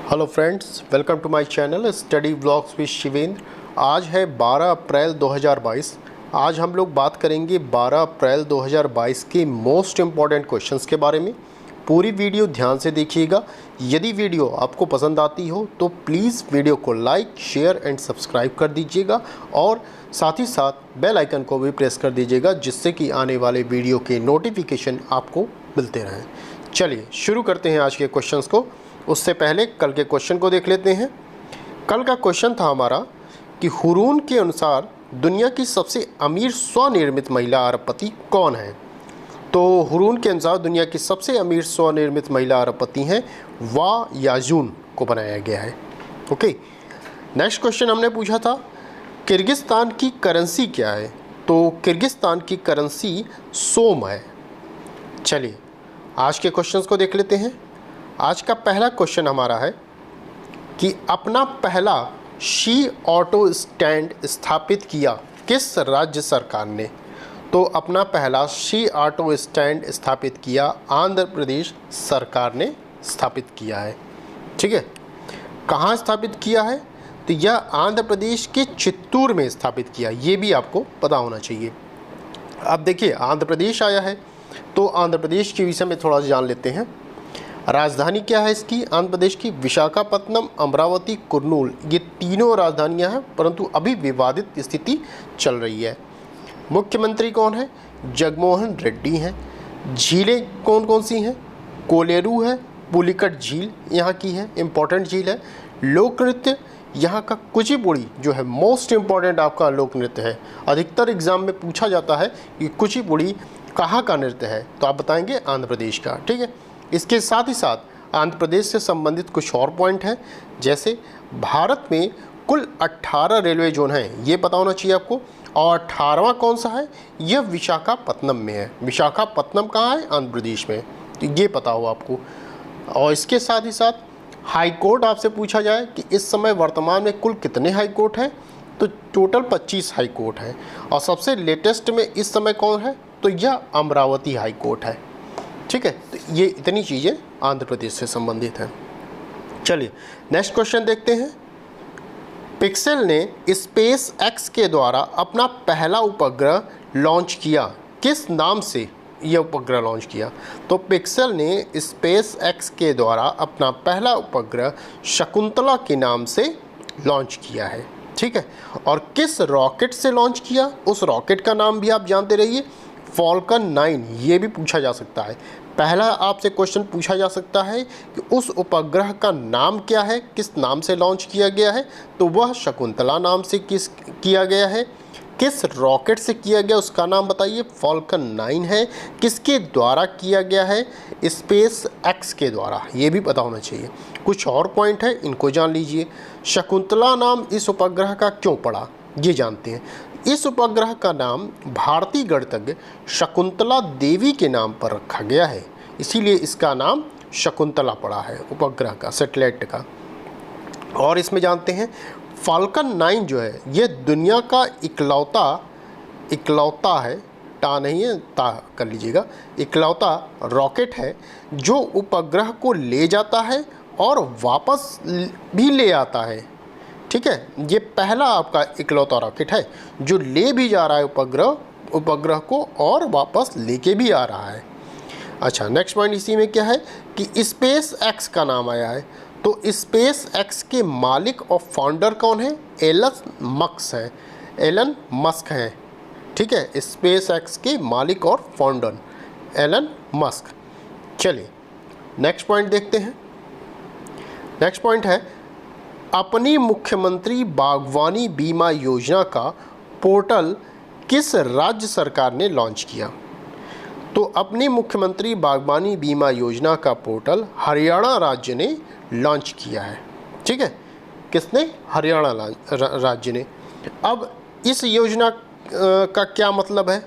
Hello friends, welcome to my channel study vlogs with Shivendra. आज है 12 अप्रैल 2022। आज हम लोग बात करेंगे 12 अप्रैल 2022 के मोस्ट इम्पॉर्टेंट क्वेश्चंस के बारे में। पूरी वीडियो ध्यान से देखिएगा। यदि वीडियो आपको पसंद आती हो तो प्लीज़ वीडियो को लाइक, शेयर एंड सब्सक्राइब कर दीजिएगा और साथ ही साथ बेल आइकन को भी प्रेस कर दीजिएगा, जिससे कि आने वाले वीडियो के नोटिफिकेशन आपको मिलते रहें। चलिए शुरू करते हैं आज के क्वेश्चंस को। उससे पहले कल के क्वेश्चन को देख लेते हैं। कल का क्वेश्चन था हमारा कि हुरून के अनुसार दुनिया की सबसे अमीर स्वनिर्मित महिला अरबपति कौन है। तो हुरून के अनुसार दुनिया की सबसे अमीर स्वनिर्मित महिला अरबपति हैं वा याजून को बनाया गया है। ओके, नेक्स्ट क्वेश्चन हमने पूछा था किर्गिस्तान की करेंसी क्या है। तो किर्गिस्तान की करेंसी सोम है। चलिए आज के क्वेश्चंस को देख लेते हैं। आज का पहला क्वेश्चन हमारा है कि अपना पहला शी ऑटो स्टैंड स्थापित किया किस राज्य सरकार ने। तो अपना पहला शी ऑटो स्टैंड स्थापित किया आंध्र प्रदेश सरकार ने स्थापित किया है। ठीक है, कहाँ स्थापित किया है? तो यह आंध्र प्रदेश के चित्तूर में स्थापित किया। ये भी आपको पता होना चाहिए। अब देखिए आंध्र प्रदेश आया है तो आंध्र प्रदेश के विषय में थोड़ा जान लेते हैं। राजधानी क्या है इसकी? आंध्र प्रदेश की विशाखापत्तनम, अमरावती, कुर्नूल, ये तीनों राजधानियां हैं, परंतु अभी विवादित स्थिति चल रही है। मुख्यमंत्री कौन है? जगनमोहन रेड्डी हैं। झीलें कौन कौन सी हैं? कोलेरू है, पुलिकट झील यहाँ की है, इम्पॉर्टेंट झील है। लोक नृत्य यहाँ का कुचिपुड़ी जो है मोस्ट इम्पॉर्टेंट आपका लोक नृत्य है। अधिकतर एग्जाम में पूछा जाता है कि कुचिपुड़ी कहाँ का नृत्य है, तो आप बताएंगे आंध्र प्रदेश का। ठीक है, इसके साथ ही साथ आंध्र प्रदेश से संबंधित कुछ और पॉइंट हैं, जैसे भारत में कुल 18 रेलवे जोन हैं, ये पता होना चाहिए आपको। और 18वां कौन सा है? यह विशाखापत्तनम में है। विशाखापत्तनम कहाँ है? आंध्र प्रदेश में, तो ये पता हो आपको। और इसके साथ ही साथ हाई कोर्ट आपसे पूछा जाए कि इस समय वर्तमान में कुल कितने हाई कोर्ट हैं, तो टोटल 25 हाई कोर्ट हैं। और सबसे लेटेस्ट में इस समय कौन है? तो यह अमरावती हाई कोर्ट है। ठीक है, तो ये इतनी चीज़ें आंध्र प्रदेश से संबंधित हैं। चलिए नेक्स्ट क्वेश्चन देखते हैं। पिक्सेल ने स्पेस एक्स के द्वारा अपना पहला उपग्रह लॉन्च किया किस नाम से यह उपग्रह लॉन्च किया? तो पिक्सेल ने स्पेस एक्स के द्वारा अपना पहला उपग्रह शकुंतला के नाम से लॉन्च किया है। ठीक है, और किस रॉकेट से लॉन्च किया? उस रॉकेट का नाम भी आप जानते रहिए, फॉल्कन 9। ये भी पूछा जा सकता है। पहला आपसे क्वेश्चन पूछा जा सकता है कि उस उपग्रह का नाम क्या है, किस नाम से लॉन्च किया गया है? तो वह शकुंतला नाम से किया गया है। किस रॉकेट से किया गया उसका नाम बताइए? फॉल्कन 9 है। किसके द्वारा किया गया है? स्पेस एक्स के द्वारा। ये भी पता होना चाहिए। कुछ और पॉइंट है, इनको जान लीजिए। शकुंतला नाम इस उपग्रह का क्यों पड़ा, ये जानते हैं। इस उपग्रह का नाम भारतीय गणितज्ञ शकुंतला देवी के नाम पर रखा गया है, इसीलिए इसका नाम शकुंतला पड़ा है उपग्रह का, सैटेलाइट का। और इसमें जानते हैं फाल्कन 9 जो है ये दुनिया का इकलौता है, टा नहीं है, ता कर लीजिएगा, इकलौता रॉकेट है जो उपग्रह को ले जाता है और वापस भी ले आता है। ठीक है, ये पहला आपका इकलौता रॉकेट है जो ले भी जा रहा है उपग्रह को और वापस लेके भी आ रहा है। अच्छा, नेक्स्ट पॉइंट इसी में क्या है कि स्पेस एक्स का नाम आया है। तो स्पेस एक्स के मालिक और फाउंडर कौन है? एलन मस्क हैं। ठीक है, स्पेस एक्स के मालिक और फाउंडर एलन मस्क। चलिए नेक्स्ट पॉइंट देखते हैं। नेक्स्ट पॉइंट है अपनी मुख्यमंत्री बागवानी बीमा योजना का पोर्टल किस राज्य सरकार ने लॉन्च किया? तो अपनी मुख्यमंत्री बागवानी बीमा योजना का पोर्टल हरियाणा राज्य ने लॉन्च किया है। ठीक है, किसने? हरियाणा राज्य ने। अब इस योजना का क्या मतलब है,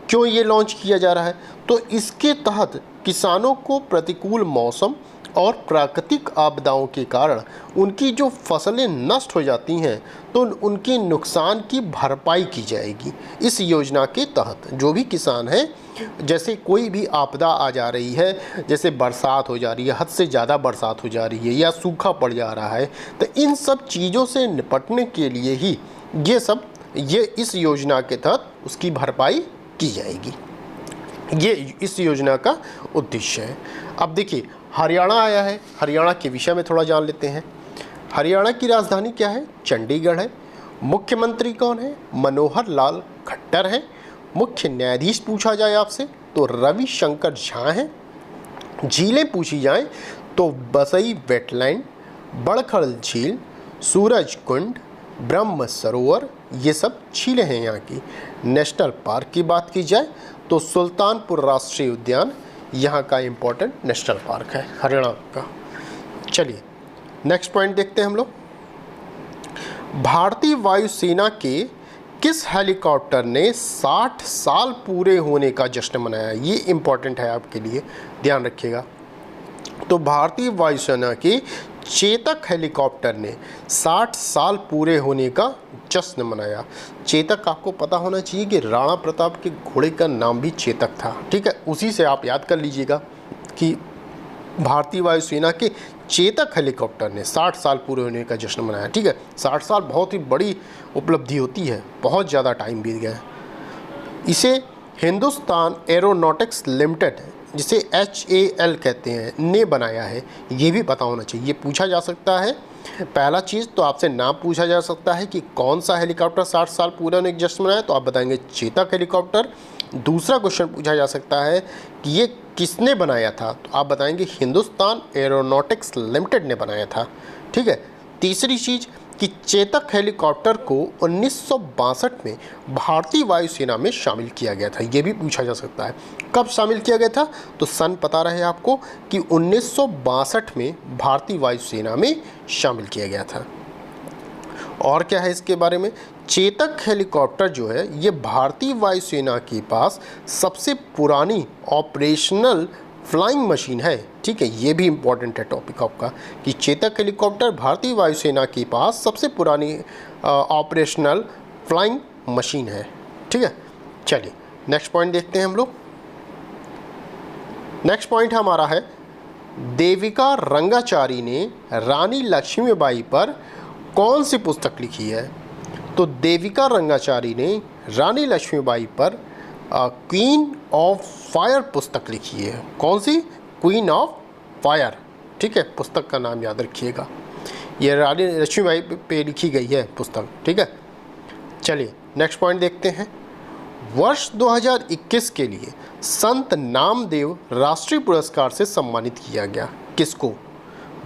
क्यों ये लॉन्च किया जा रहा है? तो इसके तहत किसानों को प्रतिकूल मौसम और प्राकृतिक आपदाओं के कारण उनकी जो फसलें नष्ट हो जाती हैं तो उनके नुकसान की भरपाई की जाएगी। इस योजना के तहत जो भी किसान है, जैसे कोई भी आपदा आ जा रही है, जैसे बरसात हो जा रही है, हद से ज़्यादा बरसात हो जा रही है या सूखा पड़ जा रहा है, तो इन सब चीज़ों से निपटने के लिए ही ये इस योजना के तहत उसकी भरपाई की जाएगी। ये इस योजना का उद्देश्य है। अब देखिए हरियाणा आया है, हरियाणा के विषय में थोड़ा जान लेते हैं। हरियाणा की राजधानी क्या है? चंडीगढ़ है। मुख्यमंत्री कौन है? मनोहर लाल खट्टर हैं। मुख्य न्यायाधीश पूछा जाए आपसे तो रविशंकर झा हैं। झीलें पूछी जाएं तो बसई वेटलैंड, बड़खड़ झील, सूरज कुंड, ब्रह्म सरोवर, ये सब झीलें हैं यहाँ की। नेशनल पार्क की बात की जाए तो सुल्तानपुर राष्ट्रीय उद्यान यहाँ का इम्पोर्टेंट नेशनल पार्क है हरियाणा का। चलिए नेक्स्ट पॉइंट देखते हैं हम लोग। भारतीय वायुसेना के किस हेलीकॉप्टर ने 60 साल पूरे होने का जश्न मनाया? ये इम्पोर्टेंट है आपके लिए, ध्यान रखिएगा। तो भारतीय वायुसेना के चेतक हेलीकॉप्टर ने 60 साल पूरे होने का जश्न मनाया। चेतक आपको पता होना चाहिए कि राणा प्रताप के घोड़े का नाम भी चेतक था, ठीक है। उसी से आप याद कर लीजिएगा कि भारतीय वायुसेना के चेतक हेलीकॉप्टर ने 60 साल पूरे होने का जश्न मनाया, ठीक है। 60 साल बहुत ही बड़ी उपलब्धि होती है, बहुत ज़्यादा टाइम बीत गया है। इसे हिंदुस्तान एरोनॉटिक्स लिमिटेड, जिसे HAL कहते हैं, ने बनाया है। ये भी पता होना चाहिए, ये पूछा जा सकता है। पहला चीज़ तो आपसे नाम पूछा जा सकता है कि कौन सा हेलीकॉप्टर 60 साल पूरे होने का जश्न मनाया, तो आप बताएंगे चेतक हेलीकॉप्टर। दूसरा क्वेश्चन पूछा जा सकता है कि ये किसने बनाया था, तो आप बताएंगे हिंदुस्तान एरोनॉटिक्स लिमिटेड ने बनाया था, ठीक है। तीसरी चीज़ कि चेतक हेलीकॉप्टर को 1962 में भारतीय वायुसेना में शामिल किया गया था, ये भी पूछा जा सकता है। कब शामिल किया गया था, तो सन पता रहे आपको कि 1962 में भारतीय वायुसेना में शामिल किया गया था। और क्या है इसके बारे में? चेतक हेलीकॉप्टर जो है ये भारतीय वायुसेना के पास सबसे पुरानी ऑपरेशनल फ्लाइंग मशीन है, ठीक है। ये भी इम्पॉर्टेंट है टॉपिक आपका कि चेतक हेलीकॉप्टर भारतीय वायुसेना के पास सबसे पुरानी ऑपरेशनल फ्लाइंग मशीन है, ठीक है। चलिए नेक्स्ट पॉइंट देखते हैं हम लोग। नेक्स्ट पॉइंट हमारा है, देविका रंगाचारी ने रानी लक्ष्मीबाई पर कौन सी पुस्तक लिखी है? तो देविका रंगाचारी ने रानी लक्ष्मीबाई पर क्वीन ऑफ फायर पुस्तक लिखी है। कौन सी? क्वीन ऑफ फायर, ठीक है। पुस्तक का नाम याद रखिएगा, ये रानी लक्ष्मीबाई पे लिखी गई है पुस्तक, ठीक है। चलिए नेक्स्ट पॉइंट देखते हैं। वर्ष 2021 के लिए संत नामदेव राष्ट्रीय पुरस्कार से सम्मानित किया गया। किसको?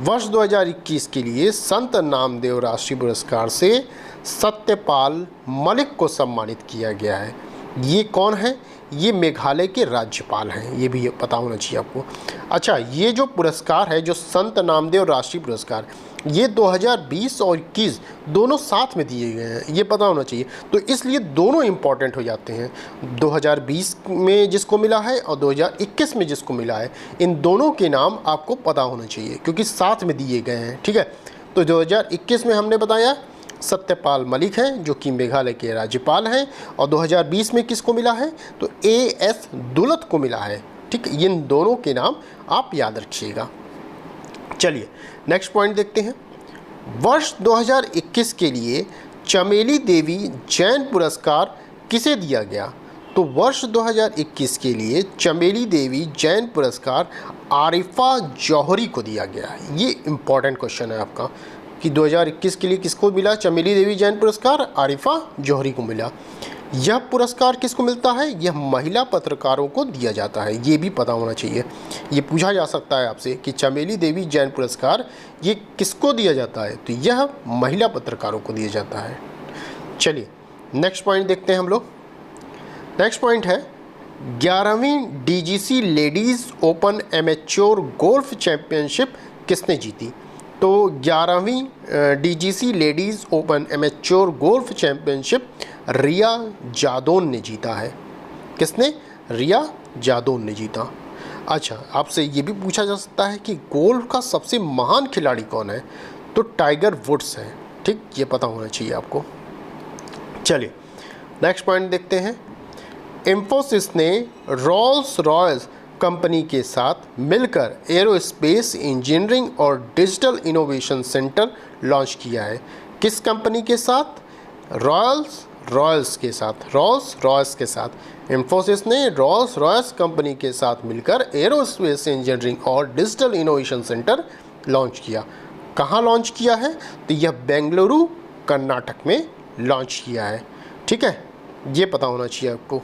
वर्ष 2021 के लिए संत नामदेव राष्ट्रीय पुरस्कार से सत्यपाल मलिक को सम्मानित किया गया है। ये कौन है? ये मेघालय के राज्यपाल हैं, ये भी पता होना चाहिए आपको। अच्छा, ये जो पुरस्कार है, जो संत नामदेव राष्ट्रीय पुरस्कार, ये 2020 और 21 दोनों साथ में दिए गए हैं, ये पता होना चाहिए। तो इसलिए दोनों इम्पॉर्टेंट हो जाते हैं। 2020 में जिसको मिला है और 2021 में जिसको मिला है, इन दोनों के नाम आपको पता होना चाहिए क्योंकि साथ में दिए गए हैं, ठीक है। तो 2021 में हमने बताया सत्यपाल मलिक हैं जो कि मेघालय के राज्यपाल हैं, और 2020 में किसको मिला है? तो AS दुलत को मिला है, ठीक। इन दोनों के नाम आप याद रखिएगा। चलिए नेक्स्ट पॉइंट देखते हैं। वर्ष 2021 के लिए चमेली देवी जैन पुरस्कार किसे दिया गया? तो वर्ष 2021 के लिए चमेली देवी जैन पुरस्कार आरिफा जौहरी को दिया गया। ये इम्पॉर्टेंट क्वेश्चन है आपका कि 2021 के लिए किसको मिला चमेली देवी जैन पुरस्कार? आरिफा जौहरी को मिला। यह पुरस्कार किसको मिलता है? यह महिला पत्रकारों को दिया जाता है, ये भी पता होना चाहिए। ये पूछा जा सकता है आपसे कि चमेली देवी जैन पुरस्कार ये किसको दिया जाता है? तो यह महिला पत्रकारों को दिया जाता है। चलिए नेक्स्ट पॉइंट देखते हैं हम लोग। नेक्स्ट पॉइंट है 11वीं DGC ladies open amateur golf championship किसने जीती? तो 11वीं DGC ladies open amateur golf championship Riya Jadaun ने जीता है। किसने? रिया जादौन ने जीता। अच्छा, आपसे ये भी पूछा जा सकता है कि गोल्फ का सबसे महान खिलाड़ी कौन है, तो टाइगर वुड्स है। ठीक, ये पता होना चाहिए आपको। चलिए नेक्स्ट पॉइंट देखते हैं। इंफोसिस ने रोल्स रॉयस कंपनी के साथ मिलकर एरोस्पेस इंजीनियरिंग और डिजिटल इनोवेशन सेंटर लॉन्च किया है। किस कंपनी के साथ? रोल्स रॉयस के साथ। इंफोसिस ने रोल्स रॉयस कंपनी के साथ मिलकर एरोस्पेस इंजीनियरिंग और डिजिटल इनोवेशन सेंटर लॉन्च किया। कहाँ लॉन्च किया है? तो यह बेंगलुरु कर्नाटक में लॉन्च किया है। ठीक है, ये पता होना चाहिए आपको।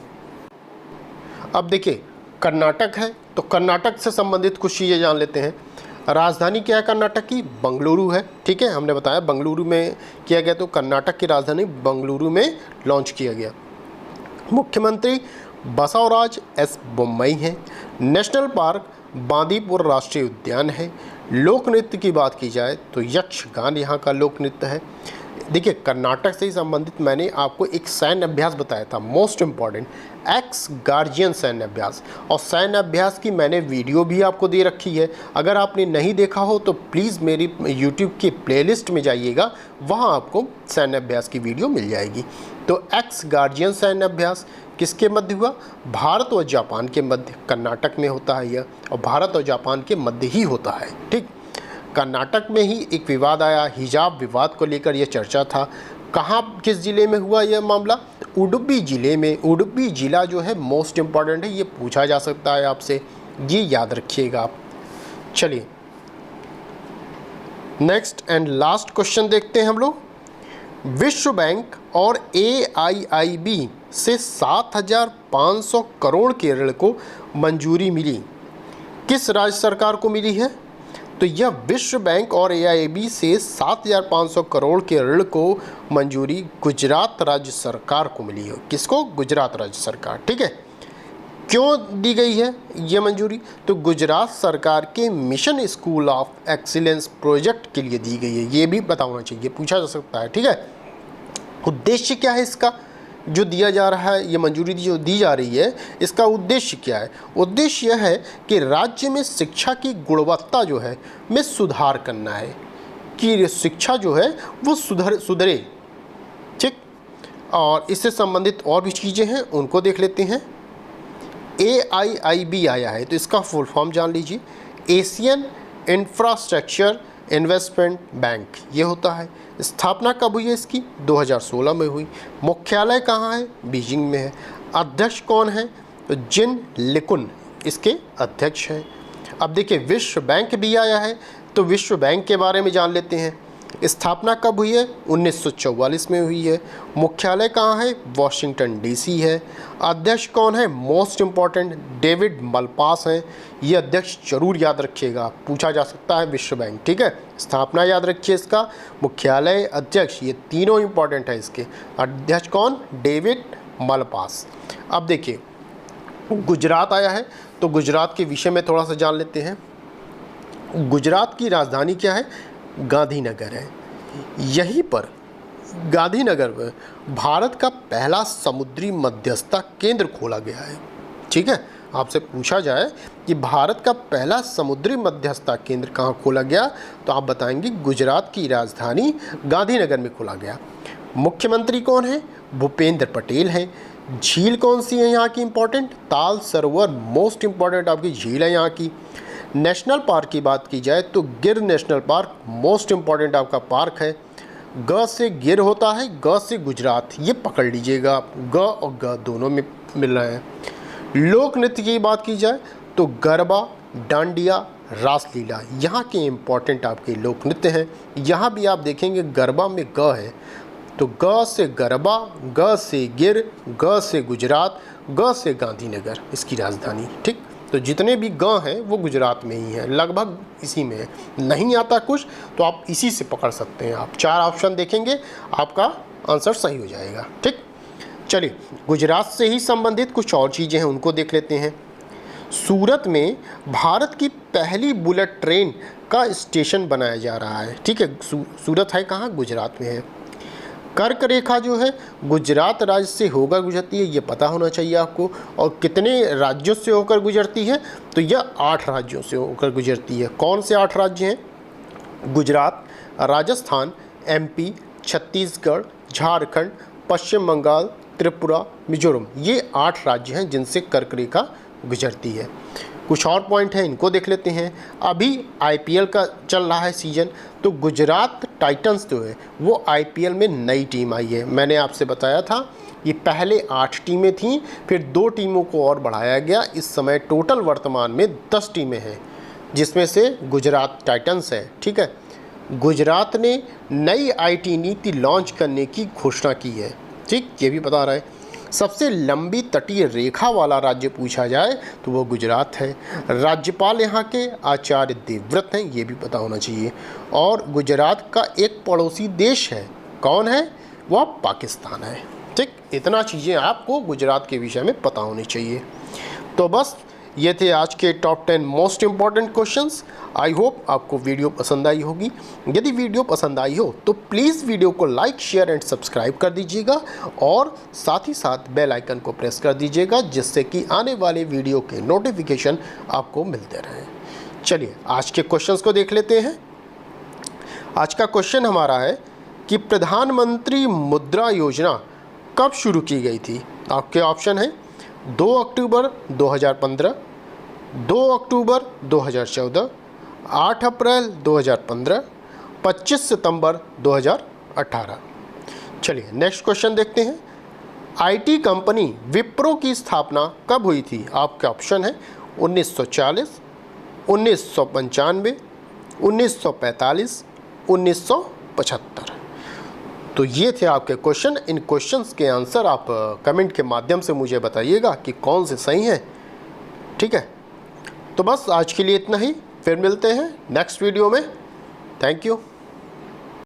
अब देखिए, कर्नाटक है तो कर्नाटक से संबंधित कुछ चीज़ें जान लेते हैं। राजधानी क्या है कर्नाटक की? बंगलुरु है। ठीक है, हमने बताया बंगलुरु में किया गया, तो कर्नाटक की राजधानी बंगलुरु में लॉन्च किया गया। मुख्यमंत्री बसवराज एस बोम्मई हैं। नेशनल पार्क बांदीपुर राष्ट्रीय उद्यान है। लोक नृत्य की बात की जाए तो यक्षगान यहाँ का लोक नृत्य है। देखिए, कर्नाटक से ही संबंधित मैंने आपको एक सैन्य अभ्यास बताया था, मोस्ट इम्पॉर्टेंट, एक्स गार्जियन सैन्य अभ्यास, और सैन्य अभ्यास की मैंने वीडियो भी आपको दे रखी है। अगर आपने नहीं देखा हो तो प्लीज़ मेरी यूट्यूब की प्लेलिस्ट में जाइएगा, वहाँ आपको सैन्य अभ्यास की वीडियो मिल जाएगी। तो एक्स गार्जियन सैन्य अभ्यास किसके मध्य हुआ? भारत और जापान के मध्य, कर्नाटक में होता है यह, और भारत और जापान के मध्य ही होता है। ठीक, कर्नाटक में ही एक विवाद आया, हिजाब विवाद को लेकर यह चर्चा था। कहाँ, किस ज़िले में हुआ यह मामला? उडुपी ज़िले में। उडुपी ज़िला जो है मोस्ट इम्पॉर्टेंट है, ये पूछा जा सकता है आपसे, ये याद रखिएगा आप। चलिए नेक्स्ट एंड लास्ट क्वेश्चन देखते हैं हम लोग। विश्व बैंक और AIIB से 7,500 करोड़ के ऋण को मंजूरी मिली। किस राज्य सरकार को मिली है? तो यह विश्व बैंक और AIIB से 7,500 करोड़ के ऋण को मंजूरी गुजरात राज्य सरकार को मिली है। किसको? गुजरात राज्य सरकार। ठीक है, क्यों दी गई है ये मंजूरी? तो गुजरात सरकार के mission school of excellence project के लिए दी गई है। ये भी पता होना चाहिए, पूछा जा सकता है। ठीक है, उद्देश्य क्या है इसका जो दिया जा रहा है, ये मंजूरी जो दी जा रही है, इसका उद्देश्य क्या है? उद्देश्य यह है कि राज्य में शिक्षा की गुणवत्ता जो है में सुधार करना है, कि शिक्षा जो है वो सुधरे। ठीक, और इससे संबंधित और भी चीज़ें हैं, उनको देख लेते हैं। AIIB आया है तो इसका फुल फॉर्म जान लीजिए, एशियन इंफ्रास्ट्रक्चर इन्वेस्टमेंट बैंक, ये होता है। स्थापना कब हुई है इसकी? 2016 में हुई। मुख्यालय कहाँ है? बीजिंग में है। अध्यक्ष कौन है? तो जिन लिकुन इसके अध्यक्ष हैं। अब देखिए, विश्व बैंक भी आया है तो विश्व बैंक के बारे में जान लेते हैं। स्थापना कब हुई है? 1944 में हुई है। मुख्यालय कहाँ है? वॉशिंगटन DC है। अध्यक्ष कौन है? मोस्ट इम्पॉर्टेंट, डेविड मलपास हैं। ये अध्यक्ष जरूर याद रखिएगा, पूछा जा सकता है विश्व बैंक। ठीक है, स्थापना याद रखिए इसका, मुख्यालय, अध्यक्ष, ये तीनों इम्पॉर्टेंट है इसके। अध्यक्ष कौन? David Malpass. अब देखिए, गुजरात आया है तो गुजरात के विषय में थोड़ा सा जान लेते हैं। गुजरात की राजधानी क्या है? गांधीनगर है। यहीं पर गांधीनगर में भारत का पहला समुद्री मध्यस्थता केंद्र खोला गया है। ठीक है, आपसे पूछा जाए कि भारत का पहला समुद्री मध्यस्थता केंद्र कहाँ खोला गया, तो आप बताएंगे गुजरात की राजधानी गांधीनगर में खोला गया। मुख्यमंत्री कौन है? भूपेंद्र पटेल हैं। झील कौन सी है यहाँ की इंपॉर्टेंट? ताल सरोवर, मोस्ट इम्पॉर्टेंट आपकी झील है यहाँ की। नेशनल पार्क की बात की जाए तो गिर नेशनल पार्क मोस्ट इम्पॉर्टेंट आपका पार्क है। ग से गिर होता है, ग से गुजरात, ये पकड़ लीजिएगा आप, ग और ग दोनों में मिल रहे हैं। लोक नृत्य की बात की जाए तो गरबा, डांडिया, रासलीला यहाँ के इम्पॉर्टेंट आपके लोक नृत्य हैं। यहाँ भी आप देखेंगे गरबा में ग है, तो ग से गरबा, ग से गिर, ग से गुजरात, ग से गांधीनगर इसकी राजधानी। ठीक, तो जितने भी ग हैं वो गुजरात में ही हैं, लगभग इसी में है। नहीं आता कुछ तो आप इसी से पकड़ सकते हैं। आप 4 ऑप्शन देखेंगे, आपका आंसर सही हो जाएगा। ठीक, चलिए गुजरात से ही संबंधित कुछ और चीज़ें हैं, उनको देख लेते हैं। सूरत में भारत की पहली बुलेट ट्रेन का स्टेशन बनाया जा रहा है। ठीक है, सूरत है कहाँ? गुजरात में है। कर्क रेखा जो है गुजरात राज्य से होकर गुजरती है, ये पता होना चाहिए आपको। और कितने राज्यों से होकर गुजरती है, तो यह 8 राज्यों से होकर गुजरती है। कौन से 8 राज्य हैं? गुजरात, राजस्थान, MP, छत्तीसगढ़, झारखंड, पश्चिम बंगाल, त्रिपुरा, मिजोरम, ये 8 राज्य हैं जिनसे कर्क रेखा गुजरती है। कुछ और पॉइंट हैं, इनको देख लेते हैं। अभी IPL का चल रहा है सीजन, तो गुजरात टाइटंस जो है वो IPL में नई टीम आई है। मैंने आपसे बताया था ये पहले 8 टीमें थीं, फिर 2 टीमों को और बढ़ाया गया। इस समय टोटल वर्तमान में 10 टीमें हैं, जिसमें से गुजरात टाइटंस है। ठीक है, गुजरात ने नई IT नीति लॉन्च करने की घोषणा की है। ठीक, ये भी बता रहा है। सबसे लंबी तटीय रेखा वाला राज्य पूछा जाए तो वो गुजरात है। राज्यपाल यहाँ के आचार्य देवव्रत हैं, ये भी पता होना चाहिए। और गुजरात का एक पड़ोसी देश है, कौन है? वह पाकिस्तान है। ठीक, इतना चीज़ें आपको गुजरात के विषय में पता होनी चाहिए। तो बस ये थे आज के top 10 most important questions. I hope आपको वीडियो पसंद आई होगी। यदि वीडियो पसंद आई हो तो प्लीज़ वीडियो को लाइक, शेयर एंड सब्सक्राइब कर दीजिएगा और साथ ही साथ बेल आइकन को प्रेस कर दीजिएगा, जिससे कि आने वाले वीडियो के नोटिफिकेशन आपको मिलते रहें। चलिए आज के क्वेश्चंस को देख लेते हैं। आज का क्वेश्चन हमारा है कि प्रधानमंत्री मुद्रा योजना कब शुरू की गई थी? आपके ऑप्शन है 2 अक्टूबर 2015, 2 अक्टूबर 2014, 8 अप्रैल 2015, 25 सितंबर 2018। चलिए नेक्स्ट क्वेश्चन देखते हैं। IT कंपनी विप्रो की स्थापना कब हुई थी? आपके ऑप्शन है 1940, 1995, 1945, 1975। तो ये थे आपके क्वेश्चन। इन क्वेश्चंस के आंसर आप कमेंट के माध्यम से मुझे बताइएगा कि कौन से सही हैं। ठीक है, तो बस आज के लिए इतना ही। फिर मिलते हैं नेक्स्ट वीडियो में। Thank you.